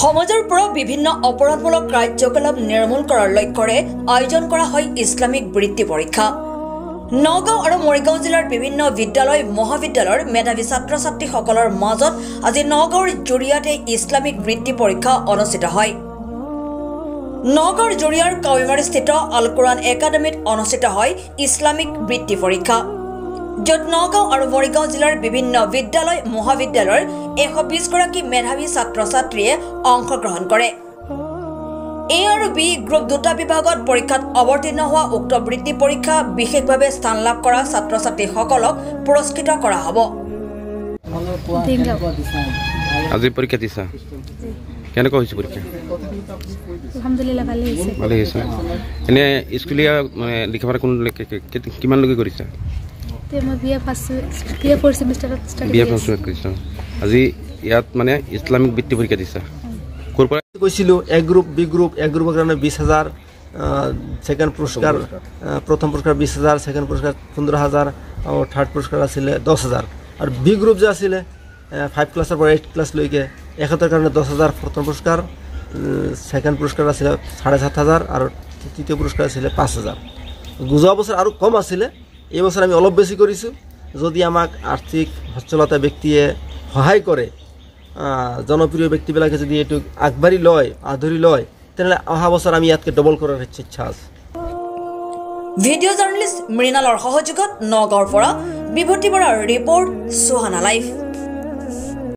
সমাজৰ পৰা বিভিন্ন অপৰাধমূলক কাৰ্যকলাপ নিৰ্মূল কৰাৰ লক্ষ্যৰে আয়োজন কৰা হয় ইছলামিক বৃত্তি পৰীক্ষা। নগাঁও আৰু মৰিগাঁও জিলাৰ বিভিন্ন বিদ্যালয় মহাবিদ্যালয়ৰ মেধাৱী ছাত্ৰ ছাত্ৰীসকলৰ মাজত আজি নগাঁৱৰ জৰিয়াতে ইছলামিক বৃত্তি পৰীক্ষা অনুষ্ঠিত হয়। নগাঁৱৰ জৰিয়াৰ কাৱৈমাৰীস্থিত আল কুৰাণ একাডেমীত অনুষ্ঠিত হয় ইছলামিক বৃত্তি পৰীক্ষা, য'ত নগাঁও আৰু মৰিগাঁও জিলাৰ বিভিন্ন বিদ্যালয় মহাবিদ্যালয়ৰ 120 গৰাকী মেধাৱী ছাত্ৰ ছাত্ৰীয়ে অংশগ্ৰহণ কৰে। এ আৰু বি গ্ৰুপ দুটা বিভাগত পৰীক্ষাত অৱতীৰ্ণ হোৱা উক্ত বৃত্তি পৰীক্ষা বিশেষভাৱে স্থান লাভ কৰা ছাত্ৰ ছাত্ৰীসকলক পুৰস্কৃত কৰা হ'ব। আজি পৰীক্ষা দিছা, কেনেকুৱা হৈছে পৰীক্ষা? আলহামদুলিল্লাহ ভালে হৈছে। এনে স্কুলীয়া লিখাপঢ়া কিমানলৈকে কৰিছা? আজি ইয়াত ইছলামিক বৃত্তি পৰীক্ষা দিছা। ক'ৰ পৰা কৈছিলোঁ? এ গ্ৰুপ বি গ্ৰুপ। এ গ্ৰুপৰ কাৰণে 20,000, ছেকেণ্ড পুৰস্কাৰ, প্ৰথম পুৰস্কাৰ 20,000, ছেকেণ্ড পুৰস্কাৰ 15,000 আৰু থাৰ্ড পুৰস্কাৰ আছিলে 10,000। আৰু বি গ্ৰুপ যে আছিলে 5 ক্লাছৰ পৰা 8 ক্লাছলৈকে 100ৰ কাৰণে 10,000 প্ৰথম পুৰস্কাৰ, ছেকেণ্ড পুৰস্কাৰ আছিলে 7,500 আৰু তৃতীয় পুৰস্কাৰ আছিলে 5,000। যোৱা বছৰ আৰু কম আছিলে, এই বছৰ আমি অলপ বেছি কৰিছোঁ। যদি আমাক আৰ্থিক সচ্ছলতা ব্যক্তিয়ে সহায় কৰে, জনপ্ৰিয় ব্যক্তিবিলাকে যদি এইটো আগবাঢ়ি লয়, আদৰি লয়, তেনেহ'লে অহা বছৰ আমি ইয়াতকৈ ডবল কৰাৰ ইচ্ছা আছে। ভিডিঅ' জাৰ্নেলিষ্ট মৃণালৰ সহযোগত নগাঁৱৰ পৰা বিভূতি বৰাৰ ৰিপৰ্ট, সুহানা লাইভ।